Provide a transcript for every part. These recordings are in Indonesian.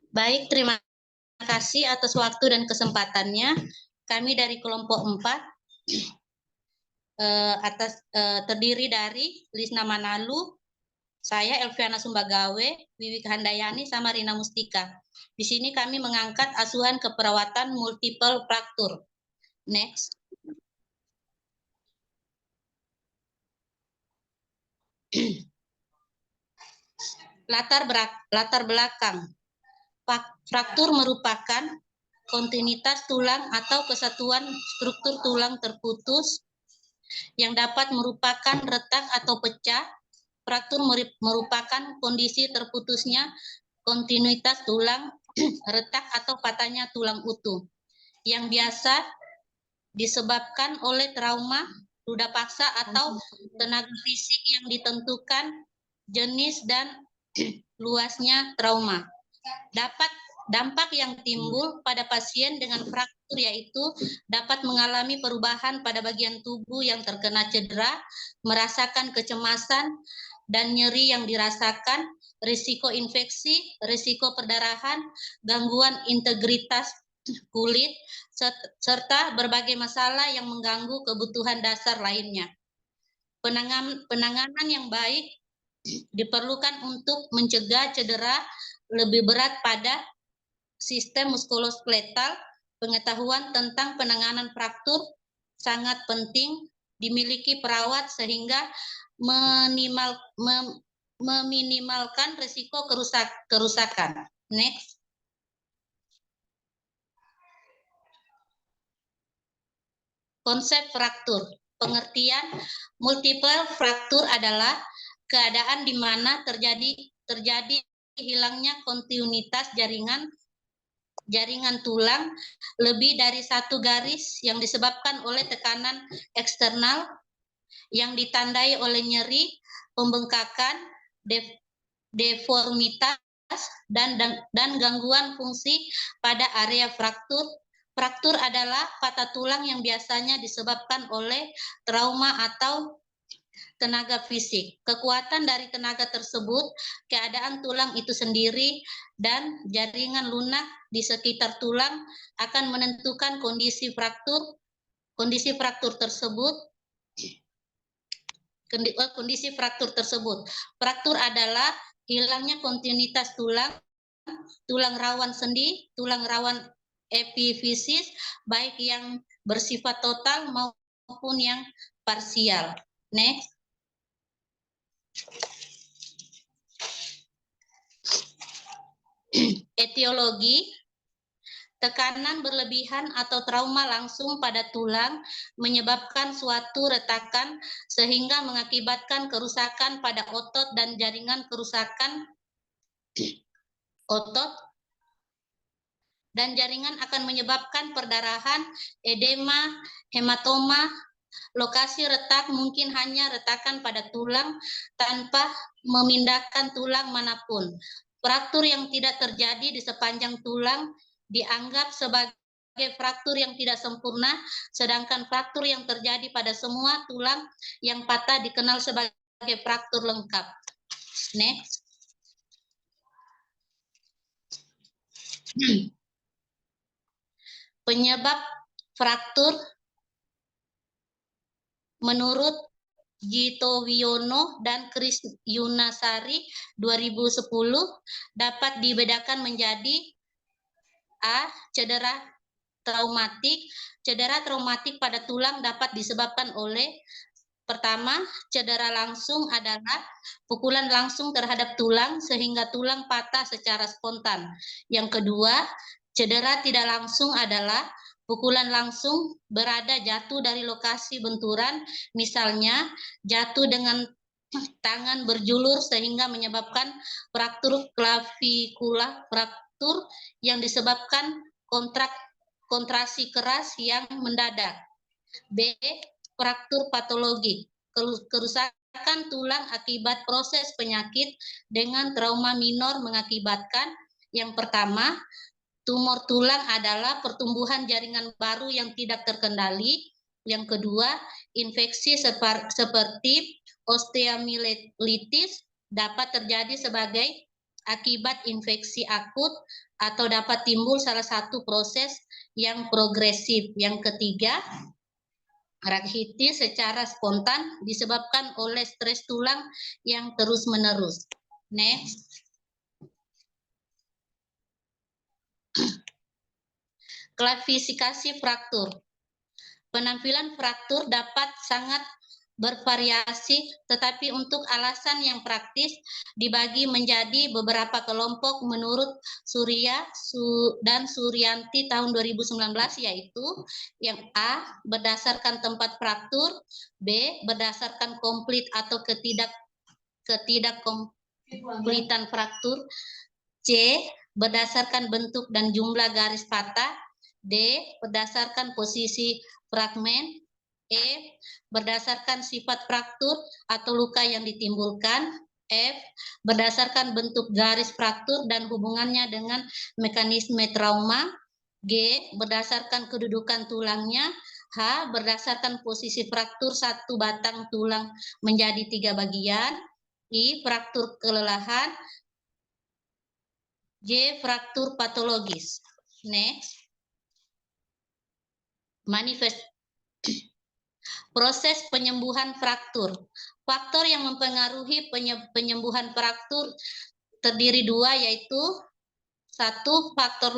Baik, terima kasih atas waktu dan kesempatannya. Kami dari kelompok 4 terdiri dari Lisna Manalu, saya Elviana Sumbagawe, Wiwi Handayani, sama Rina Mustika. Di sini kami mengangkat asuhan keperawatan multiple fraktur. Next. Latar belakang. Fraktur merupakan kontinuitas tulang atau kesatuan struktur tulang terputus yang dapat merupakan retak atau pecah. Fraktur merupakan kondisi terputusnya kontinuitas tulang, retak atau patahnya tulang utuh yang biasa disebabkan oleh trauma, luda paksa atau tenaga fisik yang ditentukan jenis dan luasnya trauma. Dampak yang timbul pada pasien dengan fraktur yaitu dapat mengalami perubahan pada bagian tubuh yang terkena cedera, merasakan kecemasan dan nyeri yang dirasakan, risiko infeksi, risiko perdarahan, gangguan integritas kulit, serta berbagai masalah yang mengganggu kebutuhan dasar lainnya. Penanganan yang baik diperlukan untuk mencegah cedera lebih berat pada sistem muskuloskeletal. Pengetahuan tentang penanganan fraktur sangat penting dimiliki perawat sehingga meminimalkan risiko kerusakan. Next. Konsep fraktur. Pengertian multiple fraktur adalah keadaan di mana terjadi hilangnya kontinuitas jaringan tulang lebih dari satu garis yang disebabkan oleh tekanan eksternal yang ditandai oleh nyeri, pembengkakan, deformitas, dan gangguan fungsi pada area fraktur. Fraktur adalah patah tulang yang biasanya disebabkan oleh trauma atau tenaga fisik. Kekuatan dari tenaga tersebut, keadaan tulang itu sendiri, dan jaringan lunak di sekitar tulang akan menentukan kondisi fraktur. Kondisi fraktur tersebut. Fraktur adalah hilangnya kontinuitas tulang rawan sendi, tulang rawan epifisis, baik yang bersifat total maupun yang parsial. Next. Etiologi. Tekanan berlebihan atau trauma langsung pada tulang menyebabkan suatu retakan sehingga mengakibatkan kerusakan pada otot dan jaringan. Kerusakan otot dan jaringan akan menyebabkan perdarahan, edema, hematoma. Lokasi retak mungkin hanya retakan pada tulang tanpa memindahkan tulang manapun. Fraktur yang tidak terjadi di sepanjang tulang dianggap sebagai fraktur yang tidak sempurna, sedangkan fraktur yang terjadi pada semua tulang yang patah dikenal sebagai fraktur lengkap. Next. Penyebab fraktur menurut Gito Wiono dan Kris Yunasari 2010 dapat dibedakan menjadi A. Cedera traumatik. Cedera traumatik pada tulang dapat disebabkan oleh: pertama, cedera langsung adalah pukulan langsung terhadap tulang sehingga tulang patah secara spontan. Yang kedua, cedera tidak langsung adalah pukulan langsung berada jatuh dari lokasi benturan, misalnya jatuh dengan tangan berjulur sehingga menyebabkan fraktur klavikula, fraktur yang disebabkan kontraksi keras yang mendadak. B. Fraktur patologi, kerusakan tulang akibat proses penyakit dengan trauma minor mengakibatkan: yang pertama, tumor tulang adalah pertumbuhan jaringan baru yang tidak terkendali. Yang kedua, infeksi seperti osteomyelitis dapat terjadi sebagai akibat infeksi akut atau dapat timbul salah satu proses yang progresif. Yang ketiga, rakitis secara spontan disebabkan oleh stres tulang yang terus-menerus. Next. Klasifikasi fraktur. Penampilan fraktur dapat sangat bervariasi, tetapi untuk alasan yang praktis dibagi menjadi beberapa kelompok menurut Surya dan Suryanti tahun 2019, yaitu yang A, berdasarkan tempat fraktur, B, berdasarkan komplit atau ketidakkompletan fraktur, C, berdasarkan bentuk dan jumlah garis patah, D, berdasarkan posisi fragmen, E, berdasarkan sifat fraktur atau luka yang ditimbulkan, F, berdasarkan bentuk garis fraktur dan hubungannya dengan mekanisme trauma, G, berdasarkan kedudukan tulangnya, H, berdasarkan posisi fraktur satu batang tulang menjadi 3 bagian, I, fraktur kelelahan, J, fraktur patologis. Next. Proses penyembuhan fraktur. Faktor yang mempengaruhi penyembuhan fraktur terdiri dua, yaitu satu, faktor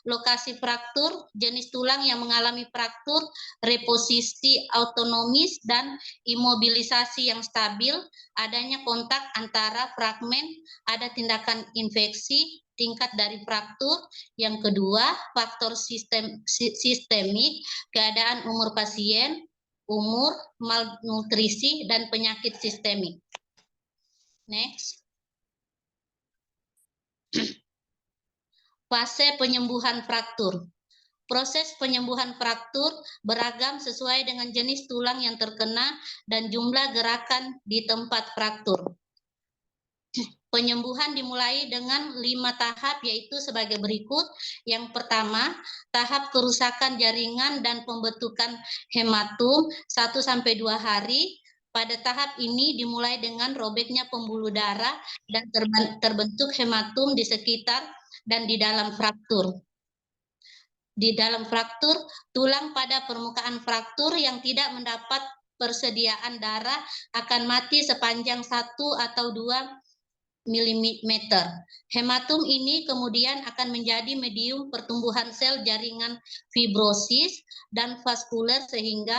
lokasi fraktur, jenis tulang yang mengalami fraktur, reposisi autonomis, dan imobilisasi yang stabil, adanya kontak antara fragmen, ada tindakan infeksi, tingkat dari fraktur. Yang kedua, faktor sistemik, keadaan umur pasien, umur, malnutrisi, dan penyakit sistemik. Next. Fase penyembuhan fraktur. Proses penyembuhan fraktur beragam sesuai dengan jenis tulang yang terkena dan jumlah gerakan di tempat fraktur. Penyembuhan dimulai dengan 5 tahap, yaitu sebagai berikut. Yang pertama, tahap kerusakan jaringan dan pembentukan hematum 1-2 hari. Pada tahap ini dimulai dengan robeknya pembuluh darah dan terbentuk hematum di sekitar dan di dalam fraktur. Di dalam fraktur, tulang pada permukaan fraktur yang tidak mendapat persediaan darah akan mati sepanjang 1 atau 2 mm. Hematum ini kemudian akan menjadi medium pertumbuhan sel jaringan fibrosis dan vaskuler sehingga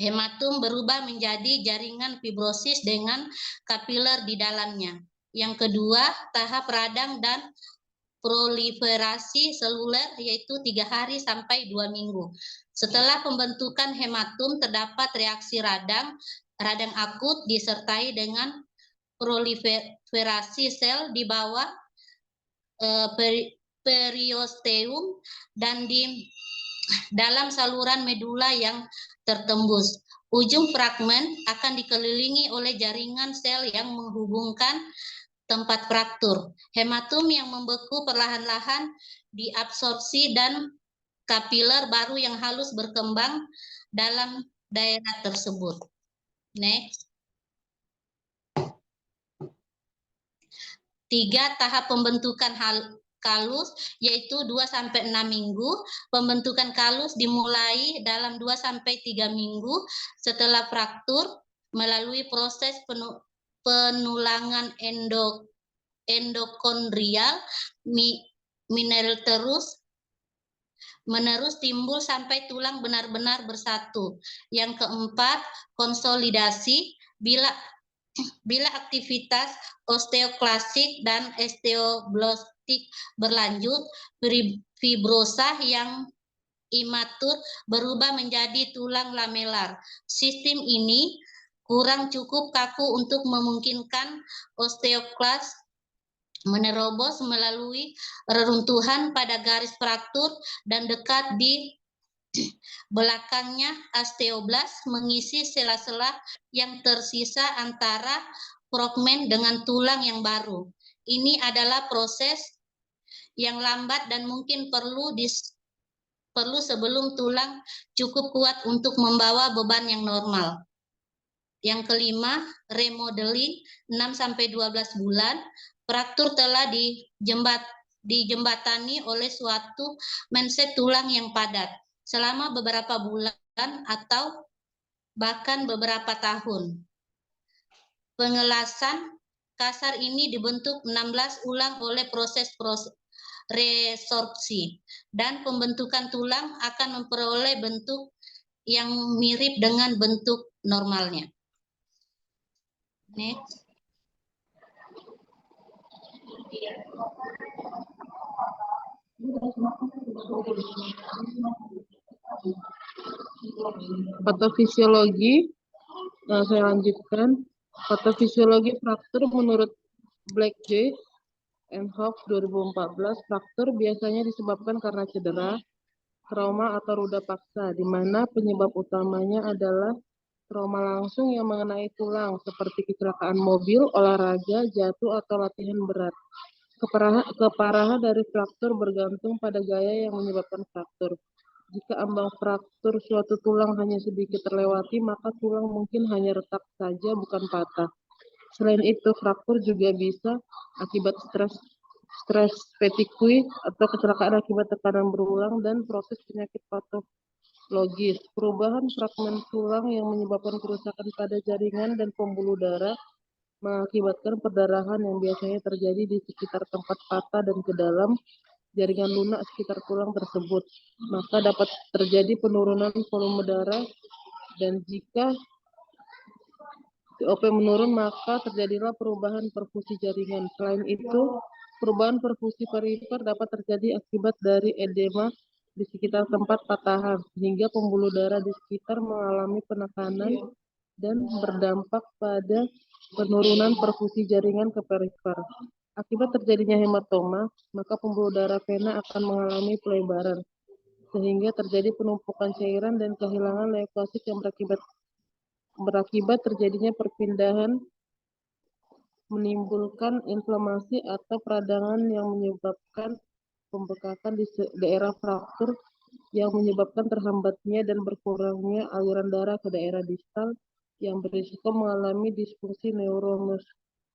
hematum berubah menjadi jaringan fibrosis dengan kapiler di dalamnya. Yang kedua, tahap radang dan proliferasi seluler, yaitu 3 hari sampai 2 minggu. Setelah pembentukan hematum terdapat reaksi radang akut disertai dengan proliferasi sel di bawah periosteum dan di dalam saluran medula yang tertembus. Ujung fragmen akan dikelilingi oleh jaringan sel yang menghubungkan tempat fraktur. Hematum yang membeku perlahan-lahan diabsorpsi dan kapiler baru yang halus berkembang dalam daerah tersebut. Next. 3, tahap pembentukan kalus, yaitu 2-6 minggu. Pembentukan kalus dimulai dalam 2-3 minggu setelah fraktur melalui proses penulangan endokondrial menerus timbul sampai tulang benar-benar bersatu. Yang keempat, konsolidasi. Bila aktivitas osteoklastik dan osteoblastik berlanjut, fibrosa yang imatur berubah menjadi tulang lamelar. Sistem ini kurang cukup kaku untuk memungkinkan osteoklas menerobos melalui reruntuhan pada garis fraktur dan dekat di belakangnya osteoblas mengisi sela-sela yang tersisa antara fragmen dengan tulang yang baru. Ini adalah proses yang lambat dan mungkin perlu sebelum tulang cukup kuat untuk membawa beban yang normal. Yang kelima, remodeling 6-12 bulan. Fraktur telah dijembatani oleh suatu menset tulang yang padat selama beberapa bulan atau bahkan beberapa tahun. Pengelasan kasar ini dibentuk 16 ulang oleh proses resorpsi, dan pembentukan tulang akan memperoleh bentuk yang mirip dengan bentuk normalnya. Next. Patofisiologi, saya lanjutkan. Patofisiologi fraktur menurut Black J. and Hobbs 2014, fraktur biasanya disebabkan karena cedera, trauma atau ruda paksa, di mana penyebab utamanya adalah trauma langsung yang mengenai tulang, seperti kecelakaan mobil, olahraga, jatuh, atau latihan berat. Keparahan dari fraktur bergantung pada gaya yang menyebabkan fraktur. Jika ambang fraktur suatu tulang hanya sedikit terlewati, maka tulang mungkin hanya retak saja, bukan patah. Selain itu, fraktur juga bisa akibat stres petikui atau kecelakaan akibat tekanan berulang dan proses penyakit patologis. Perubahan fragmen tulang yang menyebabkan kerusakan pada jaringan dan pembuluh darah mengakibatkan perdarahan yang biasanya terjadi di sekitar tempat patah dan ke dalam jaringan lunak sekitar tulang tersebut. Maka dapat terjadi penurunan volume darah, dan jika COP menurun, maka terjadilah perubahan perfusi jaringan. Selain itu, perubahan perfusi perifer dapat terjadi akibat dari edema di sekitar tempat patahan, sehingga pembuluh darah di sekitar mengalami penekanan dan berdampak pada penurunan perfusi jaringan ke perifer. Akibat terjadinya hematoma, maka pembuluh darah vena akan mengalami pelebaran, sehingga terjadi penumpukan cairan dan kehilangan leukosit yang berakibat terjadinya perpindahan, menimbulkan inflamasi atau peradangan yang menyebabkan pembekakan di daerah fraktur, yang menyebabkan terhambatnya dan berkurangnya aliran darah ke daerah distal, yang berisiko mengalami disfungsi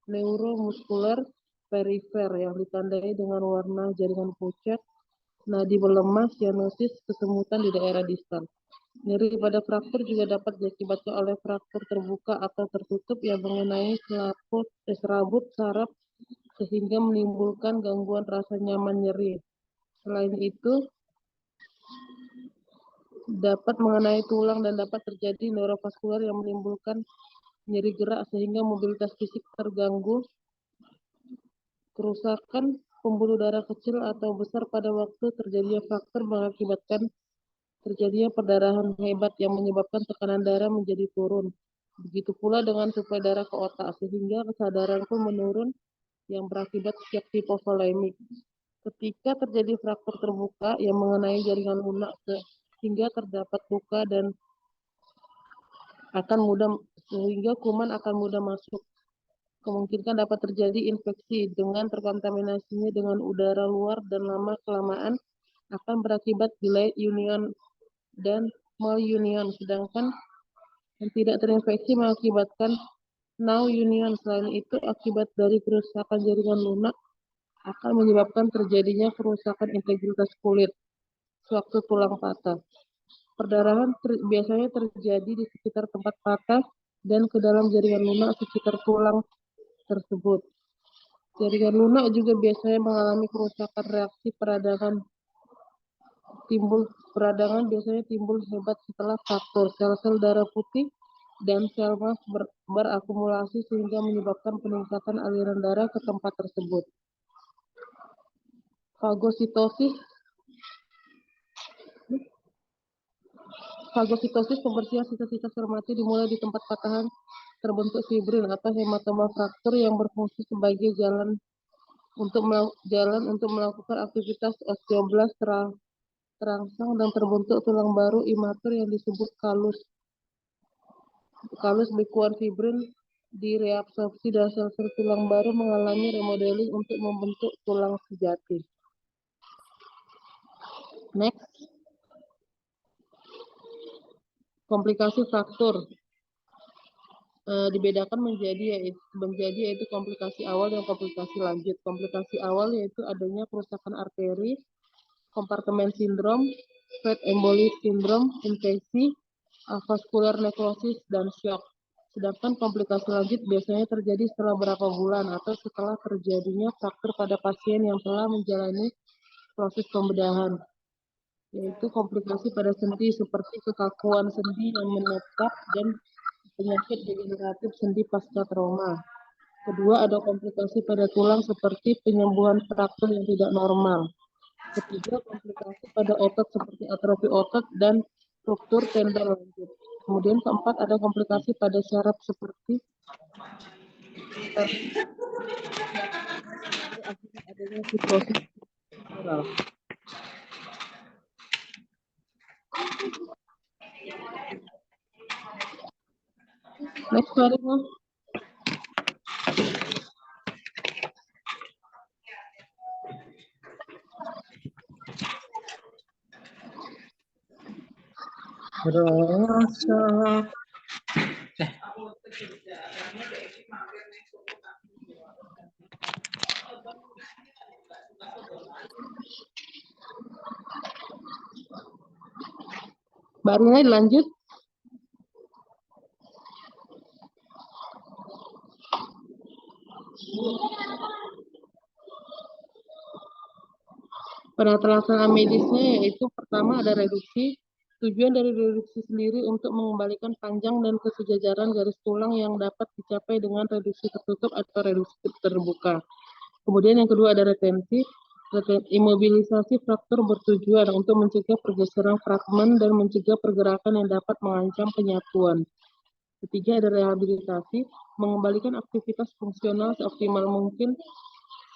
neuromuskuler perifer yang ditandai dengan warna jaringan pucat, nadi melemah, sianosis, kesemutan di daerah distal. Nyeri pada fraktur juga dapat diakibatkan oleh fraktur terbuka atau tertutup yang mengenai serabut saraf, sehingga menimbulkan gangguan rasa nyaman nyeri. Selain itu, dapat mengenai tulang dan dapat terjadi neurovaskular yang menimbulkan nyeri gerak sehingga mobilitas fisik terganggu. Kerusakan pembuluh darah kecil atau besar pada waktu terjadinya fraktur mengakibatkan terjadinya perdarahan hebat yang menyebabkan tekanan darah menjadi turun. Begitu pula dengan suplai darah ke otak, sehingga kesadaran pun menurun yang berakibat shock hipovolemik. Ketika terjadi fraktur terbuka yang mengenai jaringan lunak sehingga terdapat luka dan sehingga kuman akan mudah masuk. Kemungkinan dapat terjadi infeksi dengan terkontaminasinya dengan udara luar, dan lama-kelamaan akan berakibat delayed union dan malunion, sedangkan yang tidak terinfeksi mengakibatkan now union. Selain itu, akibat dari kerusakan jaringan lunak akan menyebabkan terjadinya kerusakan integritas kulit sewaktu tulang patah. Perdarahan biasanya terjadi di sekitar tempat patah dan ke dalam jaringan lunak sekitar tulang tersebut. Jaringan lunak juga biasanya mengalami kerusakan. Reaksi peradangan biasanya timbul hebat setelah fraktur. Sel-sel darah putih dan sel emas berakumulasi sehingga menyebabkan peningkatan aliran darah ke tempat tersebut. Fagositosis pembersihan sisa-sisa sel mati dimulai di tempat patahan terbentuk fibrin atau hematoma fraktur yang berfungsi sebagai jalan untuk melakukan aktivitas osteoblast terangsang dan terbentuk tulang baru imatur yang disebut kalus bekuan fibrin direabsorpsi dan sel-sel tulang baru mengalami remodeling untuk membentuk tulang sejati. Next. Komplikasi fraktur. dibedakan menjadi yaitu komplikasi awal dan komplikasi lanjut. Komplikasi awal yaitu adanya kerusakan arteri, kompartemen sindrom, fat embolism syndrome, infeksi, vascular necrosis, dan shock. Sedangkan komplikasi lanjut biasanya terjadi setelah beberapa bulan atau setelah terjadinya fraktur pada pasien yang telah menjalani proses pembedahan, yaitu komplikasi pada sendi seperti kekakuan sendi yang menetap dan penyakit degeneratif sendi pasca trauma. Kedua, ada komplikasi pada tulang seperti penyembuhan fraktur yang tidak normal. Ketiga, komplikasi pada otot seperti atrofi otot dan struktur tendon lanjut. Kemudian keempat, ada komplikasi pada syaraf seperti akibat adanya fibrosis struktural. Next, mari, Bu. Rasa. Mbak Rina dilanjut. Pada pelaksanaan medisnya yaitu pertama ada reduksi. Tujuan dari reduksi sendiri untuk mengembalikan panjang dan kesejajaran garis tulang yang dapat dicapai dengan reduksi tertutup atau reduksi terbuka. Kemudian yang kedua ada retensi. Imobilisasi fraktur bertujuan untuk mencegah pergeseran fragmen dan mencegah pergerakan yang dapat mengancam penyatuan. Ketiga ada rehabilitasi, mengembalikan aktivitas fungsional seoptimal mungkin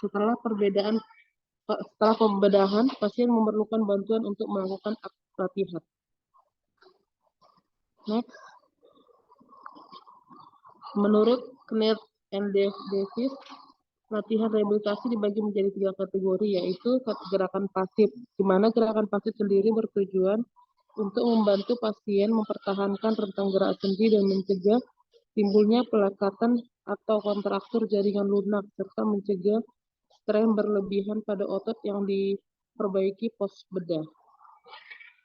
setelah pembedahan, pasien memerlukan bantuan untuk melakukan latihan. Next. Menurut Knerr and Davis, latihan rehabilitasi dibagi menjadi 3 kategori, yaitu gerakan pasif, di mana gerakan pasif sendiri bertujuan untuk membantu pasien mempertahankan rentang gerak sendi dan mencegah timbulnya pelekatan atau kontraktur jaringan lunak, serta mencegah strain berlebihan pada otot yang diperbaiki pos bedah.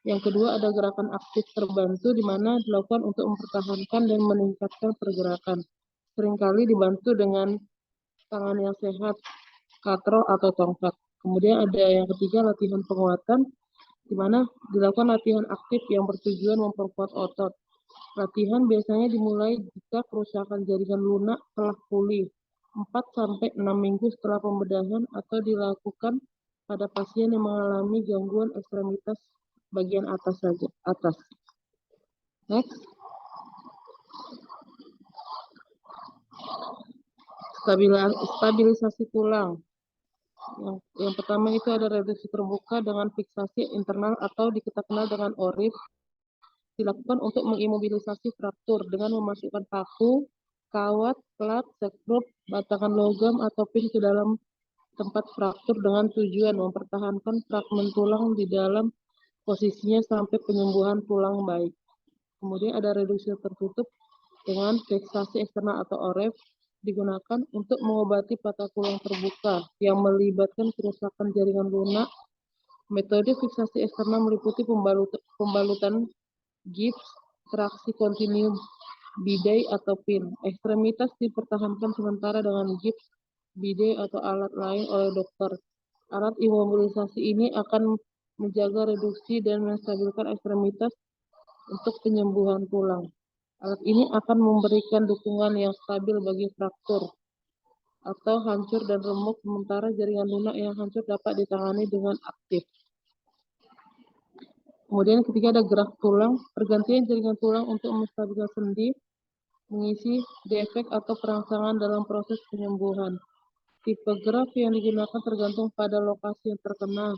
Yang kedua ada gerakan aktif terbantu di mana dilakukan untuk mempertahankan dan meningkatkan pergerakan. Seringkali dibantu dengan tangan yang sehat, katrol atau tongkat. Kemudian ada yang ketiga latihan penguatan di mana dilakukan latihan aktif yang bertujuan memperkuat otot. Latihan biasanya dimulai jika kerusakan jaringan lunak telah pulih 4-6 minggu setelah pembedahan atau dilakukan pada pasien yang mengalami gangguan ekstremitas bagian atas saja. Next. Stabilisasi tulang. Yang pertama itu ada reduksi terbuka dengan fiksasi internal atau kita kenal dengan ORIF. Dilakukan untuk mengimobilisasi fraktur dengan memasukkan paku, kawat, plat, sekrup, batangan logam atau pin ke dalam tempat fraktur dengan tujuan mempertahankan fragmen tulang di dalam posisinya sampai penyembuhan tulang baik. Kemudian ada reduksi tertutup dengan fiksasi eksternal atau OREF digunakan untuk mengobati patah tulang terbuka yang melibatkan kerusakan jaringan lunak. Metode fiksasi eksternal meliputi pembalutan gips, traksi kontinu bidet atau pin. Ekstremitas dipertahankan sementara dengan gips, bidet atau alat lain oleh dokter. Alat imobilisasi ini akan menjaga reduksi dan menstabilkan ekstremitas untuk penyembuhan tulang. Alat ini akan memberikan dukungan yang stabil bagi fraktur atau hancur dan remuk, sementara jaringan lunak yang hancur dapat ditangani dengan aktif. Kemudian ketiga ada gerak tulang, pergantian jaringan tulang untuk menstabilkan sendi, mengisi defek atau perangsangan dalam proses penyembuhan. Tipe gerak yang digunakan tergantung pada lokasi yang terkena,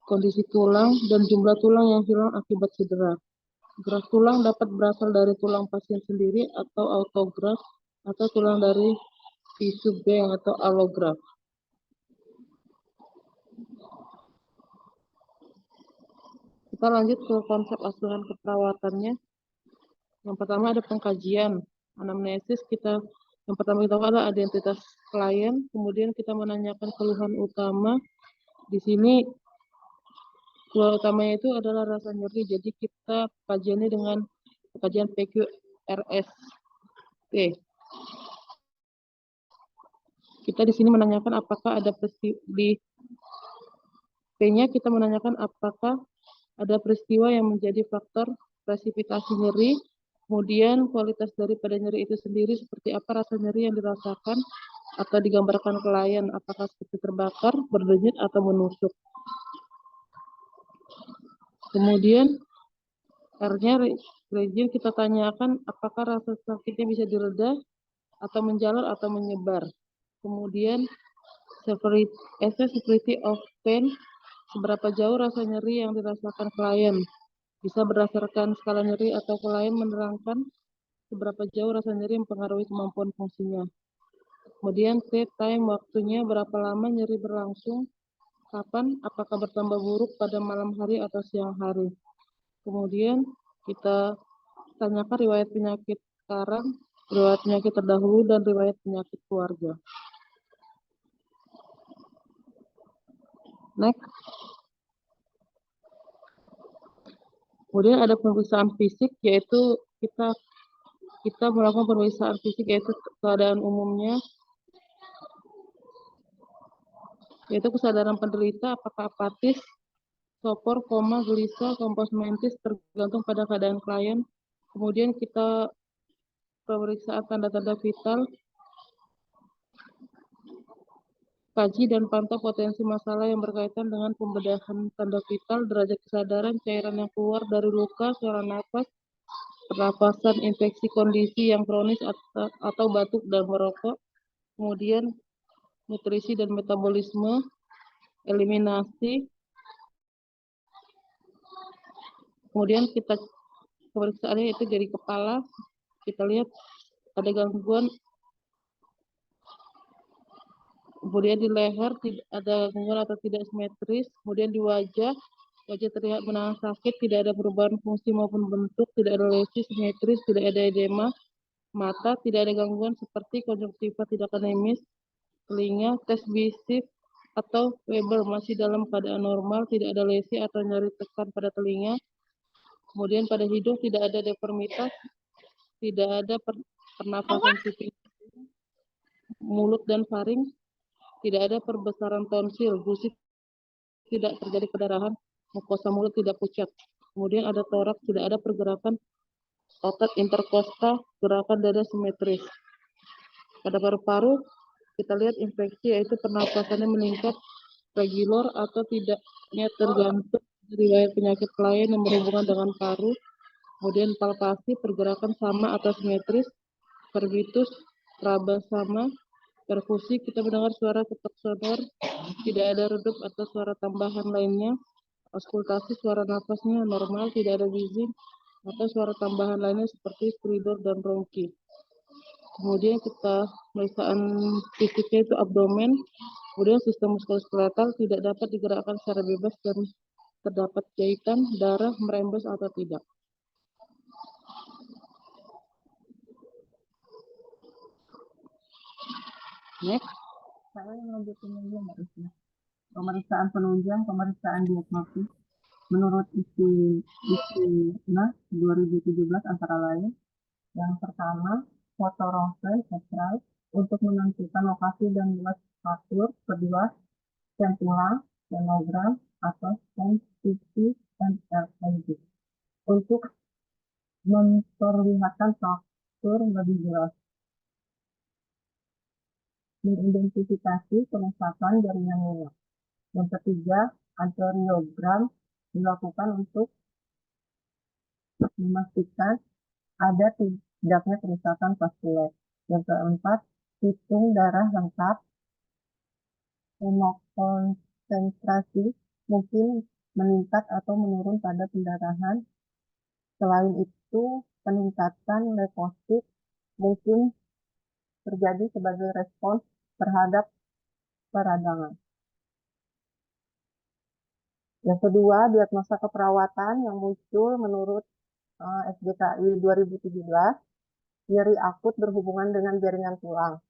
kondisi tulang, dan jumlah tulang yang hilang akibat cedera. Gerak tulang dapat berasal dari tulang pasien sendiri atau autograf, atau tulang dari tisu bank atau allograft. Kita lanjut ke konsep asuhan keperawatannya. Yang pertama ada pengkajian. Anamnesis yang pertama kita adalah identitas klien, kemudian kita menanyakan keluhan utama. Di sini keluhan utamanya itu adalah rasa nyeri, jadi kita kajiannya dengan kajian PQRS. Oke. Kita di sini menanyakan apakah ada di P-nya kita menanyakan apakah ada peristiwa yang menjadi faktor presipitasi nyeri, kemudian kualitas daripada nyeri itu sendiri seperti apa rasa nyeri yang dirasakan atau digambarkan klien, apakah seperti terbakar, berdenyut, atau menusuk. Kemudian R-nya region kita tanyakan apakah rasa sakitnya bisa direda atau menjalar atau menyebar. Kemudian severity of pain, seberapa jauh rasa nyeri yang dirasakan klien. Bisa berdasarkan skala nyeri atau klien menerangkan seberapa jauh rasa nyeri mempengaruhi kemampuan fungsinya. Kemudian time, waktunya berapa lama nyeri berlangsung, kapan, apakah bertambah buruk pada malam hari atau siang hari. Kemudian kita tanyakan riwayat penyakit sekarang, riwayat penyakit terdahulu, dan riwayat penyakit keluarga. Next. Kemudian ada pemeriksaan fisik, yaitu kita melakukan pemeriksaan fisik, yaitu keadaan umumnya, yaitu kesadaran penderita, apakah apatis, sopor, koma, gelisah, kompos mentis, tergantung pada keadaan klien. Kemudian kita pemeriksaan tanda-tanda vital, kaji dan pantau potensi masalah yang berkaitan dengan pembedahan tanda vital, derajat kesadaran, cairan yang keluar dari luka, saluran nafas, pernapasan, infeksi, kondisi yang kronis atau batuk dan merokok, kemudian nutrisi dan metabolisme, eliminasi, kemudian kita pemeriksaannya itu dari kepala, kita lihat ada gangguan, kemudian di leher ada gangguan atau tidak simetris, kemudian di wajah terlihat menahan sakit, tidak ada perubahan fungsi maupun bentuk, tidak ada lesi simetris, tidak ada edema, mata tidak ada gangguan seperti konjungtiva tidak anemis, telinga tes bisik atau Weber masih dalam keadaan normal, tidak ada lesi atau nyeri tekan pada telinga, kemudian pada hidung tidak ada deformitas, tidak ada pernapasan sipil, mulut dan faring, tidak ada perbesaran tonsil, gusi tidak terjadi perdarahan, mukosa mulut tidak pucat. Kemudian ada toraks, tidak ada pergerakan otot interkostal, gerakan dada simetris. Pada paru-paru, kita lihat infeksi yaitu pernapasannya meningkat, regular atau tidaknya tergantung riwayat penyakit klien yang berhubungan dengan paru. Kemudian palpasi, pergerakan sama atau simetris, perbitus, raba sama, perfusi, kita mendengar suara ketok sonor, tidak ada redup atau suara tambahan lainnya, auskultasi, suara nafasnya normal, tidak ada wheezing, atau suara tambahan lainnya seperti stridor dan bronki. Kemudian kita pemeriksaan fisiknya itu abdomen, kemudian sistem muskuloskeletal tidak dapat digerakkan secara bebas dan terdapat jahitan, darah, merembes atau tidak. Next. Saya melanjutkan ini Mbak Risma. Pemeriksaan penunjang, pemeriksaan diagnosis. Menurut isi 2017 antara lain, yang pertama, foto ronsen X-ray untuk menentukan lokasi dan luas fracture. Kedua, scan tulang, sonogram atau scan CT dan MRI untuk memperlihatkan fracture lebih jelas. Mengidentifikasi kerusakan jaringan minyak. Yang ketiga, angiografis dilakukan untuk memastikan ada tidaknya kerusakan vaskuler. Yang keempat, hitung darah lengkap, hemokonsentrasi mungkin meningkat atau menurun pada pendarahan. Selain itu, peningkatan leukosit mungkin terjadi sebagai respons terhadap peradangan. Yang kedua, diagnosa keperawatan yang muncul menurut SDKI 2017 Nyeri akut berhubungan dengan jaringan tulang.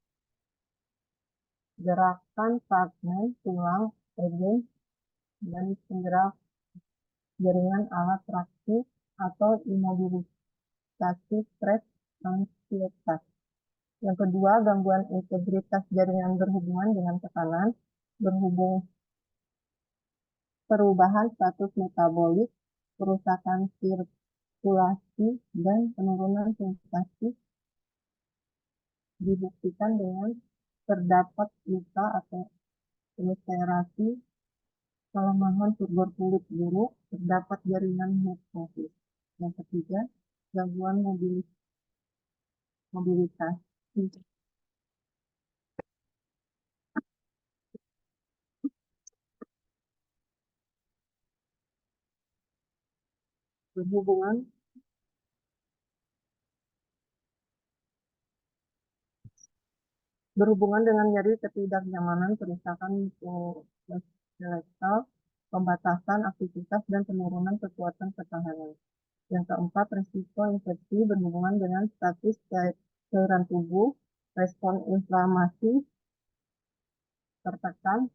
Gerakan fragmen tulang tendon dan penggerak jaringan alat traksi atau imobilisasi stres ansietas. Yang kedua, gangguan integritas jaringan berhubungan dengan tekanan, perubahan status metabolik, kerusakan sirkulasi, dan penurunan sensasi dibuktikan dengan terdapat luka atau ulcerasi, kelemahan fiber kulit buruk, terdapat jaringan nekrosis. Yang ketiga, gangguan mobilitas. Berhubungan dengan nyeri ketidaknyamanan, kerusakan muskuloskeletal, pembatasan aktivitas, dan penurunan kekuatan pertahanan. Yang keempat, risiko infeksi berhubungan dengan status cairan tubuh, respon inflamasi, tertekan,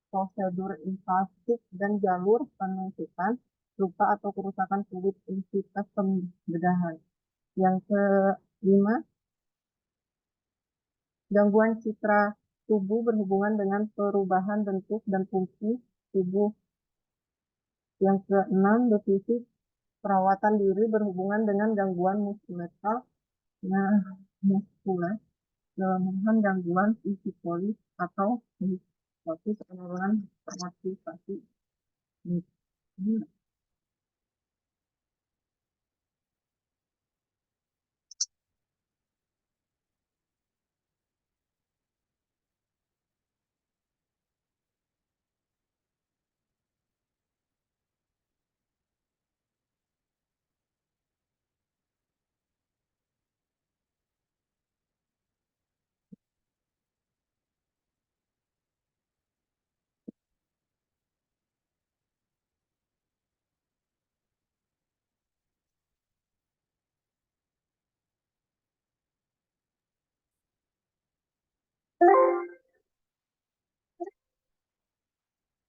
prosedur invasif, dan jalur penuntutan, luka atau kerusakan kulit, entitas pembedahan. Yang kelima, gangguan citra tubuh berhubungan dengan perubahan bentuk dan fungsi tubuh. Yang keenam, defisit perawatan diri berhubungan dengan gangguan muskuler, kelemahan, gangguan psikolis atau psikosis, penurunan motivasi.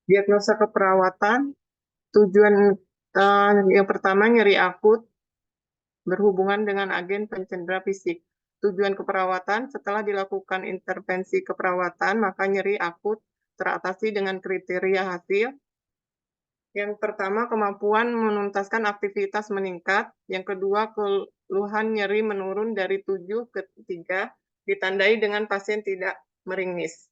Diagnosa keperawatan, tujuan yang pertama nyeri akut berhubungan dengan agen pencendera fisik. Tujuan keperawatan, setelah dilakukan intervensi keperawatan, maka nyeri akut teratasi dengan kriteria hasil. Yang pertama, kemampuan menuntaskan aktivitas meningkat. Yang kedua, keluhan nyeri menurun dari 7 ke 3, ditandai dengan pasien tidak meringis.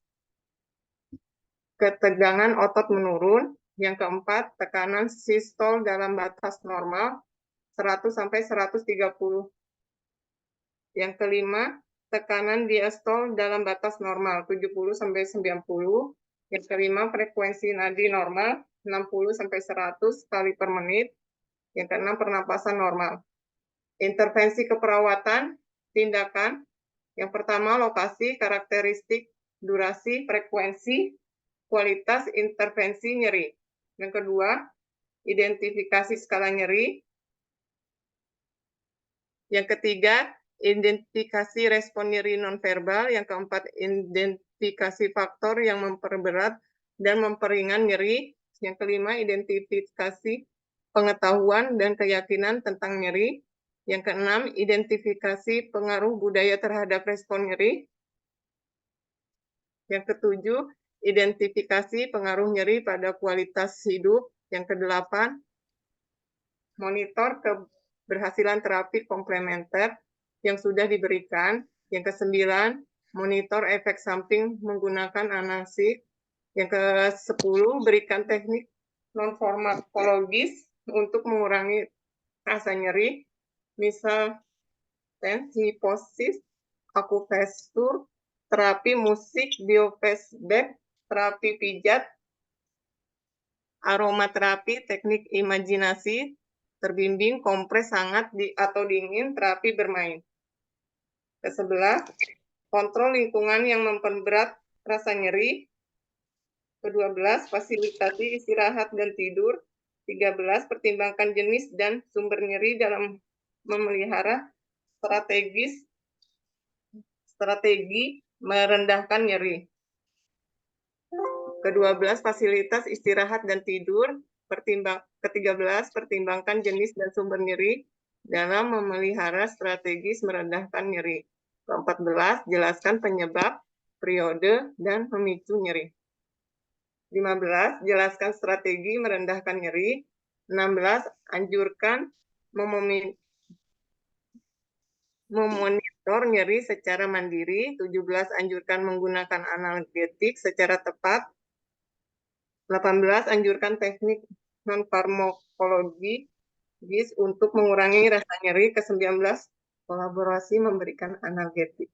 Ketegangan otot menurun. Yang keempat, tekanan sistol dalam batas normal 100 sampai 130. Yang kelima, tekanan diastol dalam batas normal 70 sampai 90. Yang kelima, frekuensi nadi normal 60 sampai 100 kali per menit. Yang keenam, pernapasan normal. Intervensi keperawatan, tindakan. Yang pertama, lokasi, karakteristik, durasi, frekuensi, kualitas intervensi nyeri. Yang kedua, identifikasi skala nyeri. Yang ketiga, identifikasi respon nyeri nonverbal. Yang keempat, identifikasi faktor yang memperberat dan memperingan nyeri. Yang kelima, identifikasi pengetahuan dan keyakinan tentang nyeri. Yang keenam, identifikasi pengaruh budaya terhadap respon nyeri. Yang ketujuh, identifikasi pengaruh nyeri pada kualitas hidup. Yang kedelapan, monitor keberhasilan terapi komplementer yang sudah diberikan. Yang kesembilan, monitor efek samping menggunakan analgesik. Yang ke-10, berikan teknik non-farmakologis untuk mengurangi rasa nyeri, misal hiposis, akupresur, terapi musik, biofeedback, terapi pijat, aromaterapi, teknik imajinasi, terbimbing, kompres hangat atau dingin, terapi bermain. Ke-11, kontrol lingkungan yang memperberat rasa nyeri. Ke-12, fasilitasi istirahat dan tidur. 13, pertimbangkan jenis dan sumber nyeri dalam memelihara strategi merendahkan nyeri. Ke-12, fasilitas istirahat dan tidur. Ke-13, pertimbangkan jenis dan sumber nyeri dalam memelihara strategis merendahkan nyeri. Ke-14, jelaskan penyebab, periode, dan pemicu nyeri. 15, jelaskan strategi merendahkan nyeri. 16, anjurkan memonitor nyeri secara mandiri. 17, anjurkan menggunakan analgetik secara tepat. 18, anjurkan teknik non-farmakologis untuk mengurangi rasa nyeri. Ke-19, kolaborasi memberikan analgetik.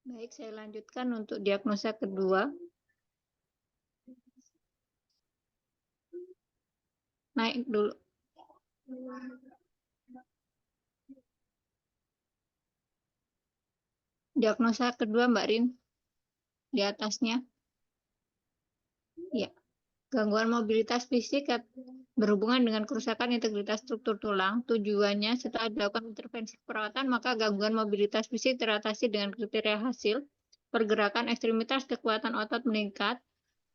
Baik, saya lanjutkan untuk diagnosa kedua. Naik dulu. Diagnosa kedua, Mbak Rin. Di atasnya. Ya. Gangguan mobilitas fisik berhubungan dengan kerusakan integritas struktur tulang. Tujuannya setelah dilakukan intervensi perawatan, maka gangguan mobilitas fisik teratasi dengan kriteria hasil. Pergerakan ekstremitas kekuatan otot meningkat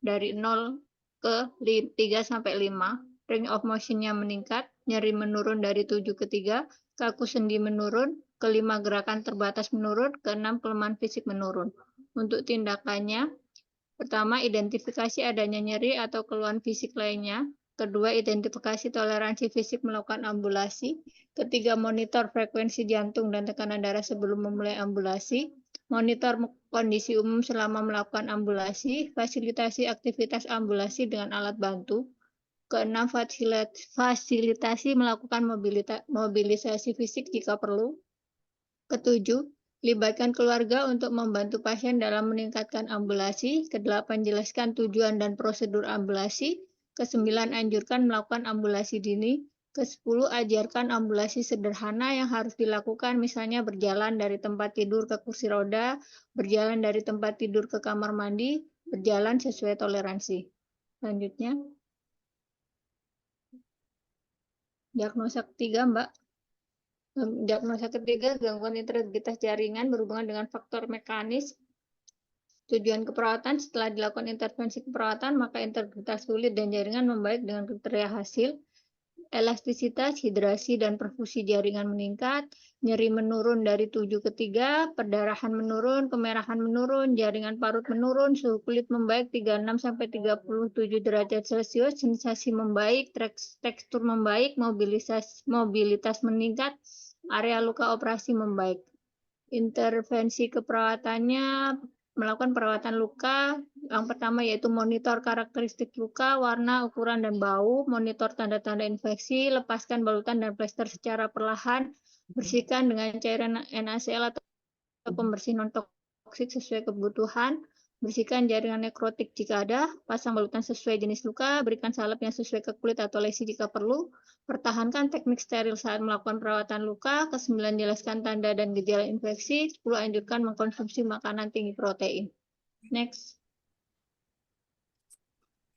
dari 0 ke 3 sampai 5. Range of motion-nya meningkat, nyeri menurun dari 7 ke 3, kaku sendi menurun, ke 5 gerakan terbatas menurun, ke 6 kelemahan fisik menurun. Untuk tindakannya, pertama, identifikasi adanya nyeri atau keluhan fisik lainnya. Kedua, identifikasi toleransi fisik melakukan ambulasi. Ketiga, monitor frekuensi jantung dan tekanan darah sebelum memulai ambulasi. Monitor kondisi umum selama melakukan ambulasi. Fasilitasi aktivitas ambulasi dengan alat bantu. Keenam, fasilitasi melakukan mobilisasi fisik jika perlu. Ketujuh, libatkan keluarga untuk membantu pasien dalam meningkatkan ambulasi. Kedelapan, jelaskan tujuan dan prosedur ambulasi. Kesembilan, anjurkan melakukan ambulasi dini. Ke-10, ajarkan ambulasi sederhana yang harus dilakukan, misalnya berjalan dari tempat tidur ke kursi roda, berjalan dari tempat tidur ke kamar mandi, berjalan sesuai toleransi. Selanjutnya, diagnosa ketiga, Mbak. Diagnosa ketiga, gangguan integritas jaringan berhubungan dengan faktor mekanis. Tujuan keperawatan, setelah dilakukan intervensi keperawatan, maka integritas kulit dan jaringan membaik dengan kriteria hasil. Elastisitas, hidrasi, dan perfusi jaringan meningkat. Nyeri menurun dari 7 ke 3, perdarahan menurun, kemerahan menurun, jaringan parut menurun, suhu kulit membaik 36-37 derajat Celcius, sensasi membaik, tekstur membaik, mobilitas meningkat, area luka operasi membaik. Intervensi keperawatannya, melakukan perawatan luka. Yang pertama yaitu monitor karakteristik luka, warna, ukuran, dan bau, monitor tanda-tanda infeksi, lepaskan balutan dan plester secara perlahan, bersihkan dengan cairan NaCl atau pembersih non-toksik sesuai kebutuhan, bersihkan jaringan nekrotik jika ada, pasang balutan sesuai jenis luka, berikan salep yang sesuai ke kulit atau lesi jika perlu, pertahankan teknik steril saat melakukan perawatan luka. Ke-9, jelaskan tanda dan gejala infeksi. 10, anjurkan mengkonsumsi makanan tinggi protein. Next.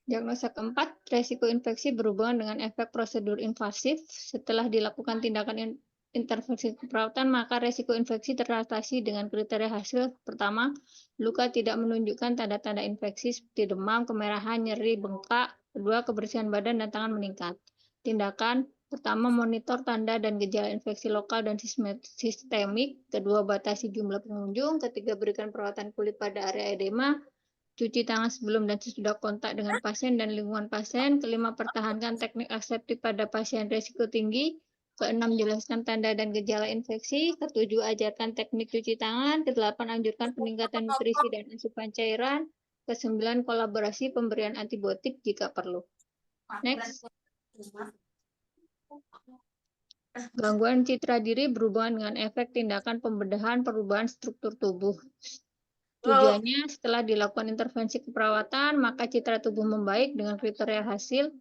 Diagnosa keempat, resiko infeksi berhubungan dengan efek prosedur invasif. Setelah dilakukan tindakan intervensi keperawatan, maka resiko infeksi teratasi dengan kriteria hasil. Pertama, luka tidak menunjukkan tanda-tanda infeksi seperti demam, kemerahan, nyeri, bengkak. Kedua, kebersihan badan dan tangan meningkat. Tindakan pertama, monitor tanda dan gejala infeksi lokal dan sistemik. Kedua, batasi jumlah pengunjung. Ketiga, berikan perawatan kulit pada area edema. Cuci tangan sebelum dan sesudah kontak dengan pasien dan lingkungan pasien. Kelima, pertahankan teknik aseptik pada pasien risiko tinggi. Keenam, jelaskan tanda dan gejala infeksi. Ketujuh, ajarkan teknik cuci tangan. Kedelapan, anjurkan peningkatan nutrisi dan asupan cairan. Kesembilan, kolaborasi pemberian antibiotik jika perlu. Next. Gangguan citra diri berhubungan dengan efek tindakan pembedahan perubahan struktur tubuh. Tujuannya, setelah dilakukan intervensi keperawatan, maka citra tubuh membaik dengan kriteria hasil.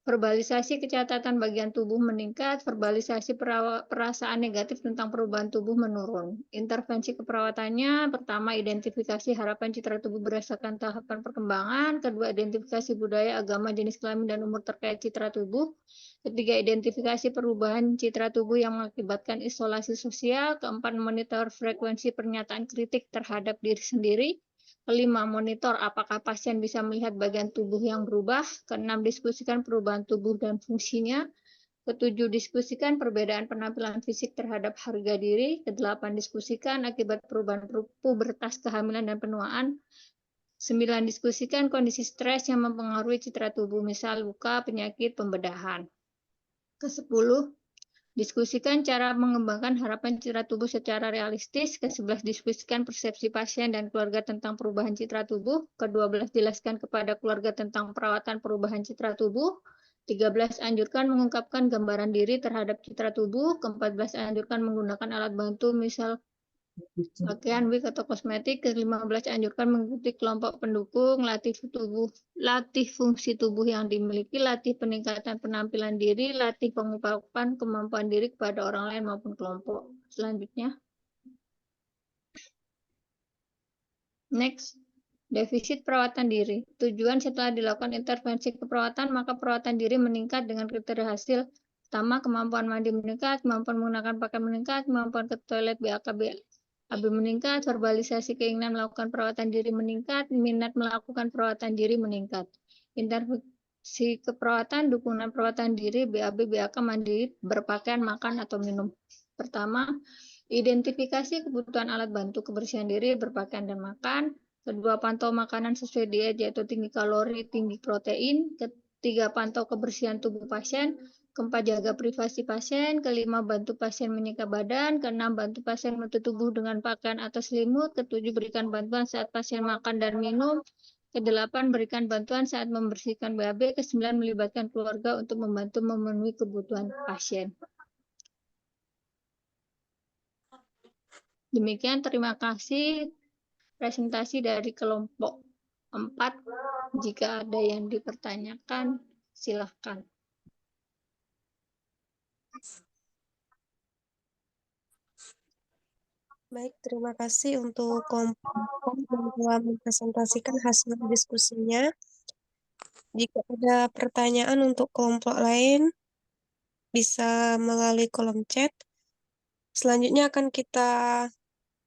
Verbalisasi kecatatan bagian tubuh meningkat, verbalisasi perasaan negatif tentang perubahan tubuh menurun. Intervensi keperawatannya, pertama, identifikasi harapan citra tubuh berdasarkan tahapan perkembangan. Kedua, identifikasi budaya, agama, jenis kelamin, dan umur terkait citra tubuh. Ketiga, identifikasi perubahan citra tubuh yang mengakibatkan isolasi sosial. Keempat, monitor frekuensi pernyataan kritik terhadap diri sendiri. Kelima, monitor apakah pasien bisa melihat bagian tubuh yang berubah. Keenam, diskusikan perubahan tubuh dan fungsinya. Ketujuh, diskusikan perbedaan penampilan fisik terhadap harga diri. Kedelapan, diskusikan akibat perubahan pubertas, kehamilan, dan penuaan. 9, diskusikan kondisi stres yang mempengaruhi citra tubuh, misal luka, penyakit, pembedahan. Ke-10, diskusikan cara mengembangkan harapan citra tubuh secara realistis. Ke-11, diskusikan persepsi pasien dan keluarga tentang perubahan citra tubuh. Ke-12, jelaskan kepada keluarga tentang perawatan perubahan citra tubuh. 13, anjurkan mengungkapkan gambaran diri terhadap citra tubuh. Ke-14, anjurkan menggunakan alat bantu, misal pakaian, wig, atau kosmetik. Ke-15, anjurkan mengikuti kelompok pendukung, latih fungsi tubuh yang dimiliki, latih peningkatan penampilan diri, latih pengungkapan kemampuan diri kepada orang lain maupun kelompok. Selanjutnya. Next. Defisit perawatan diri. Tujuan setelah dilakukan intervensi keperawatan, maka perawatan diri meningkat dengan kriteria hasil. Pertama, kemampuan mandi meningkat, kemampuan menggunakan pakaian meningkat, kemampuan ke toilet BAKB meningkat, verbalisasi keinginan melakukan perawatan diri meningkat, minat melakukan perawatan diri meningkat. Intervensi keperawatan, dukungan perawatan diri, BAB, BAK, mandiri, berpakaian, makan, atau minum. Pertama, identifikasi kebutuhan alat bantu kebersihan diri, berpakaian, dan makan. Kedua, pantau makanan sesuai diet, yaitu tinggi kalori, tinggi protein. Ketiga, pantau kebersihan tubuh pasien. Keempat, jaga privasi pasien. Kelima, bantu pasien menyeka badan. Keenam, bantu pasien menutup tubuh dengan pakaian atau selimut. Ketujuh, berikan bantuan saat pasien makan dan minum. Kedelapan, berikan bantuan saat membersihkan BAB. Kesembilan, melibatkan keluarga untuk membantu memenuhi kebutuhan pasien. Demikian, terima kasih presentasi dari kelompok 4. Jika ada yang dipertanyakan, silahkan. Baik, terima kasih untuk kelompok yang telah mempresentasikan hasil diskusinya. Jika ada pertanyaan untuk kelompok lain, bisa melalui kolom chat. Selanjutnya akan kita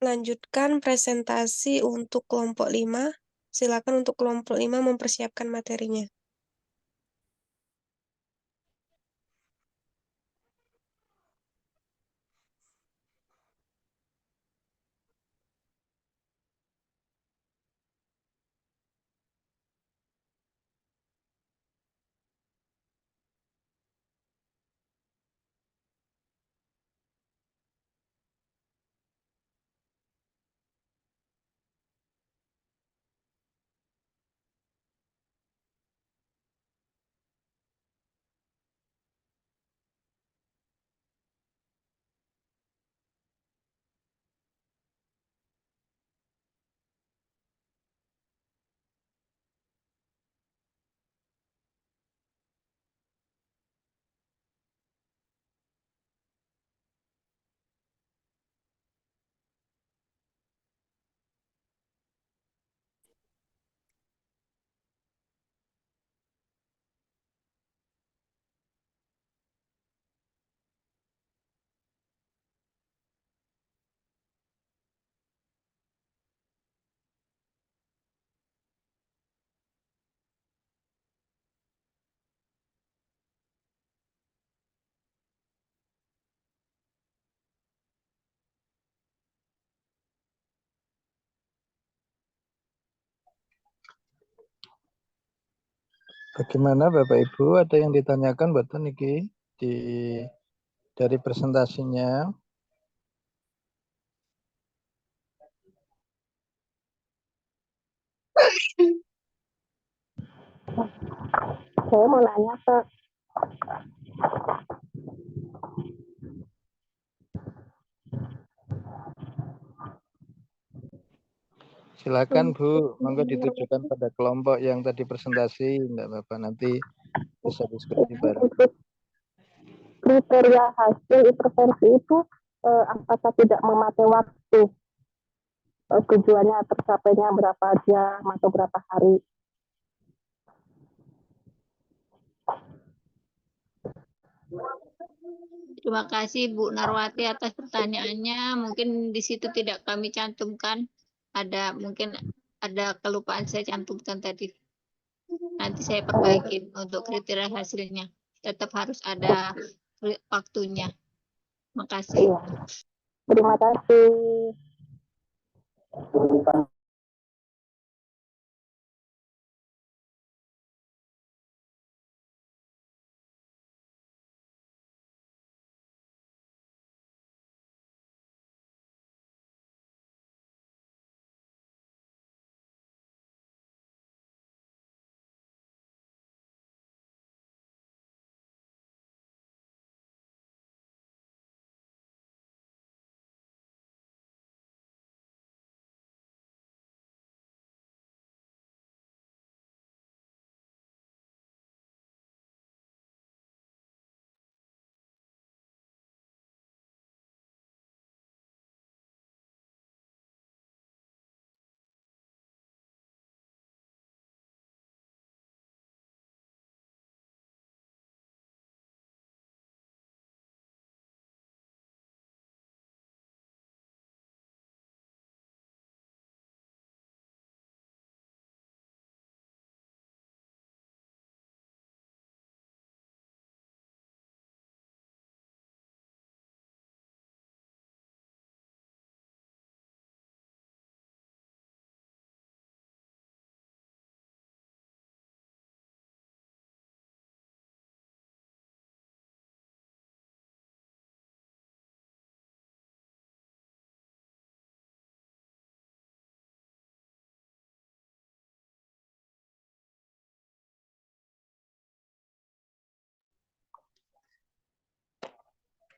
lanjutkan presentasi untuk kelompok 5. Silakan untuk kelompok 5 mempersiapkan materinya. Bagaimana Bapak Ibu, ada yang ditanyakan mboten niki dari presentasinya? Saya mau nanya, Pak. Silakan Bu, monggo ditujukan pada kelompok yang tadi presentasi, enggak apa-apa, nanti bisa diskusi bareng. Kriteria hasil intervensi itu apakah tidak memakai waktu? Tujuannya tercapainya berapa jam atau berapa hari? Terima kasih Bu Narwati atas pertanyaannya. Mungkin di situ tidak kami cantumkan. Mungkin ada kelupaan saya cantumkan tadi. Nanti saya perbaiki untuk kriteria hasilnya. Tetap harus ada waktunya. Makasih. Terima kasih.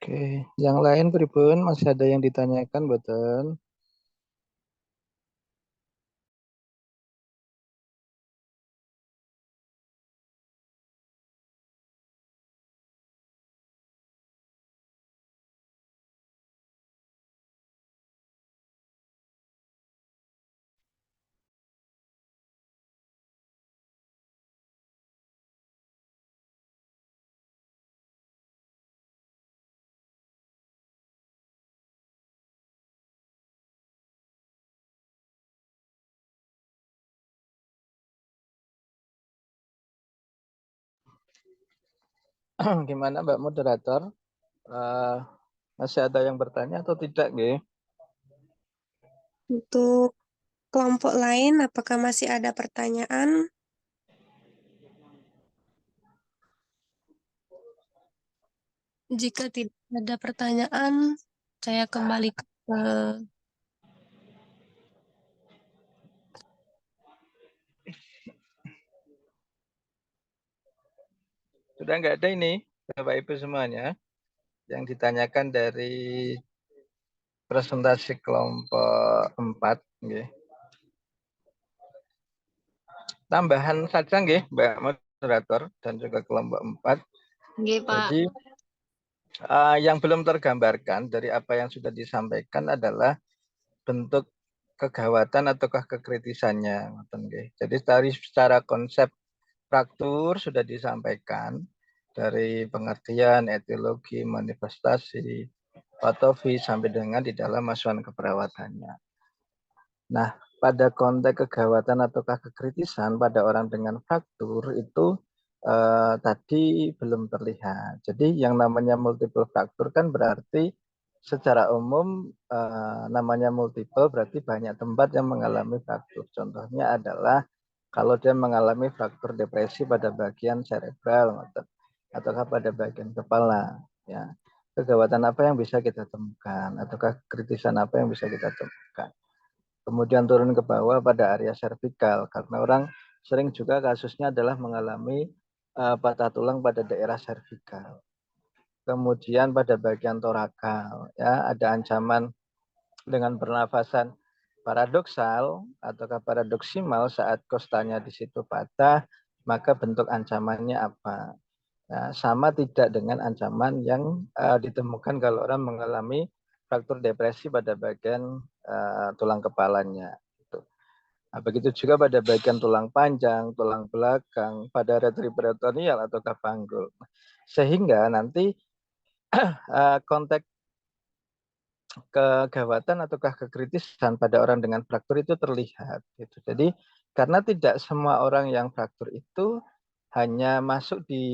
Oke, yang lain pripun? Masih ada yang ditanyakan, betul? Gimana Mbak Moderator? Eh, masih ada yang bertanya atau tidak, nggih? Untuk kelompok lain, apakah masih ada pertanyaan? Jika tidak ada pertanyaan, saya kembali ke Sudah nggak ada ini, Bapak Ibu semuanya, yang ditanyakan dari presentasi kelompok 4, nggih. Tambahan saja nggih, Mbak Moderator dan juga kelompok 4. Nggih, Pak. Jadi yang belum tergambarkan dari apa yang sudah disampaikan adalah bentuk kegawatan ataukah kekritisannya. Jadi secara konsep fraktur sudah disampaikan dari pengertian, etiologi, manifestasi, patofi sampai dengan di dalam masukan keperawatannya. Nah, pada konteks kegawatan ataukah kekritisan pada orang dengan fraktur itu tadi belum terlihat. Jadi yang namanya multiple fraktur kan berarti secara umum namanya multiple berarti banyak tempat yang mengalami fraktur. Contohnya adalah kalau dia mengalami fraktur depresi pada bagian cerebral ataukah pada bagian kepala, ya. Kegawatan apa yang bisa kita temukan ataukah kritisan apa yang bisa kita temukan. Kemudian turun ke bawah pada area servikal karena orang sering juga kasusnya adalah mengalami patah tulang pada daerah servikal. Kemudian pada bagian torakal, ya, ada ancaman dengan pernafasan paradoksal ataukah paradoksimal saat kostanya di situ patah, maka bentuk ancamannya apa? Nah, sama tidak dengan ancaman yang ditemukan kalau orang mengalami fraktur depresi pada bagian tulang kepalanya. Nah, begitu juga pada bagian tulang panjang, tulang belakang, pada retroperitoneal ataukah panggul. Sehingga nanti konteks kegawatan ataukah kekritisan pada orang dengan fraktur itu terlihat gitu. Jadi karena tidak semua orang yang fraktur itu hanya masuk di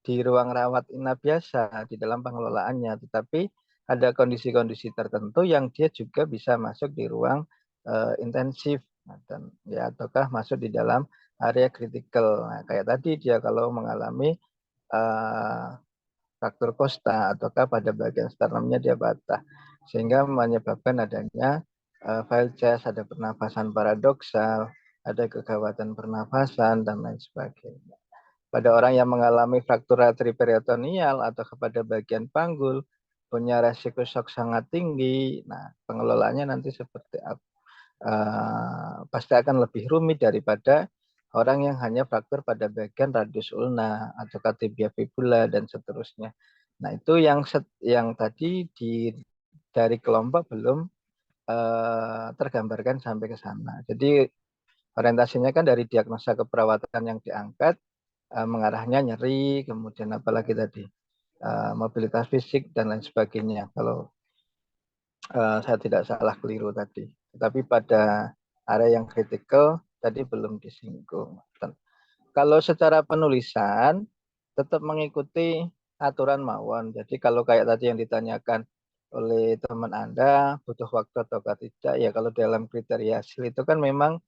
di ruang rawat inap biasa di dalam pengelolaannya, tetapi ada kondisi-kondisi tertentu yang dia juga bisa masuk di ruang intensif dan ya ataukah masuk di dalam area kritikal. Nah, kayak tadi dia kalau mengalami fraktur kosta ataukah pada bagian sternumnya dia patah sehingga menyebabkan adanya fail chest, ada pernafasan paradoksal, ada kegawatan pernafasan dan lain sebagainya. Pada orang yang mengalami fraktur atrioperitoneal atau kepada bagian panggul punya resiko shock sangat tinggi. Nah, pengelolaannya nanti seperti apa? Pasti akan lebih rumit daripada orang yang hanya fraktur pada bagian radius ulna atau tibia fibula dan seterusnya. Nah, itu yang tadi dari kelompok belum tergambarkan sampai ke sana. Jadi orientasinya kan dari diagnosa keperawatan yang diangkat, mengarahnya nyeri, kemudian apalagi tadi mobilitas fisik dan lain sebagainya. Kalau saya tidak salah keliru tadi. Tetapi pada area yang kritikal tadi belum disinggung. Kalau secara penulisan tetap mengikuti aturan mawon. Jadi kalau kayak tadi yang ditanyakan oleh teman Anda butuh waktu atau tidak, ya kalau dalam kriteria hasil itu kan memang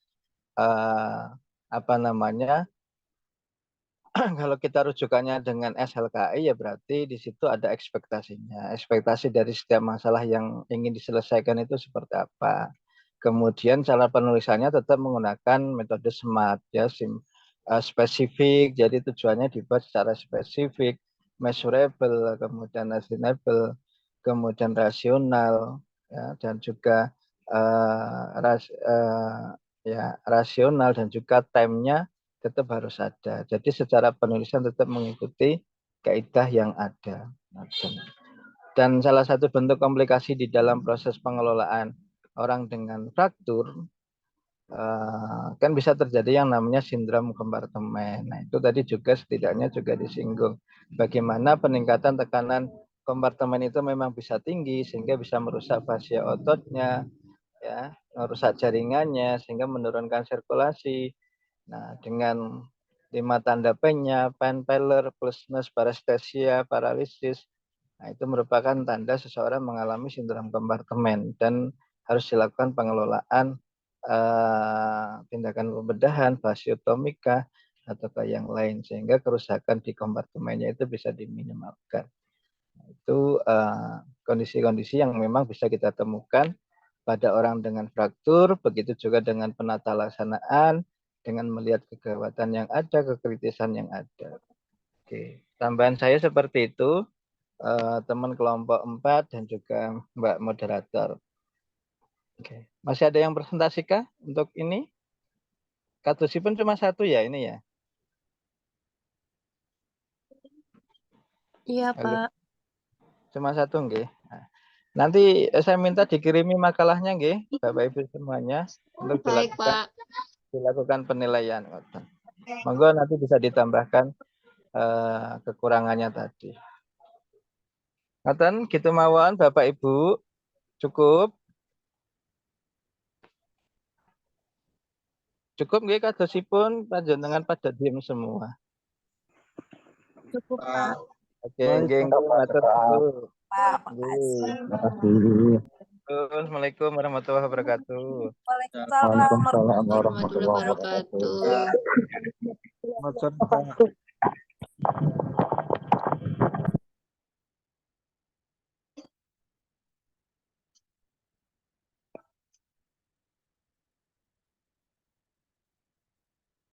kalau kita rujukannya dengan SLKI ya berarti di situ ada ekspektasinya. Ekspektasi dari setiap masalah yang ingin diselesaikan itu seperti apa. Kemudian cara penulisannya tetap menggunakan metode SMART ya, spesifik. Jadi tujuannya dibuat secara spesifik, measurable, kemudian attainable, kemudian rasional ya, dan juga rasional dan juga time-nya tetap harus ada. Jadi secara penulisan tetap mengikuti kaidah yang ada. Dan salah satu bentuk komplikasi di dalam proses pengelolaan orang dengan fraktur kan bisa terjadi yang namanya sindrom kompartemen. Nah, itu tadi juga setidaknya juga disinggung. Bagaimana peningkatan tekanan kompartemen itu memang bisa tinggi sehingga bisa merusak fascia ototnya, ya, merusak jaringannya sehingga menurunkan sirkulasi. Nah, dengan 5 tanda penya, pain pallor, plusness, parestesia, paralisis, nah itu merupakan tanda seseorang mengalami sindrom kompartemen dan harus dilakukan pengelolaan tindakan pembedahan, fasiotomika, atau yang lain sehingga kerusakan di kompartemennya itu bisa diminimalkan. Nah, itu kondisi-kondisi yang memang bisa kita temukan pada orang dengan fraktur, begitu juga dengan penata laksanaan, dengan melihat kegawatan yang ada, kekritisan yang ada. Oke, tambahan saya seperti itu, teman kelompok 4 dan juga Mbak Moderator. Oke, masih ada yang presentasi kah untuk ini? Katusipun cuma satu ya ini ya? Iya, Halo. Pak. Cuma satu nggih. Nah, nanti saya minta dikirimi makalahnya nggih, Bapak Ibu semuanya untuk Baik, Pak. dilakukan penilaian. Monggo nanti bisa ditambahkan kekurangannya tadi. Ngoten gitu mawon Bapak Ibu. Cukup. Cukup nggih kadosipun panjenengan pada diam semua. Cukup, Pak. Oke, nggih matur nuwun. Pak, makasih. Assalamualaikum warahmatullahi wabarakatuh. Waalaikumsalam warahmatullahi Warahmatullahi wabarakatuh. Matur, Pak.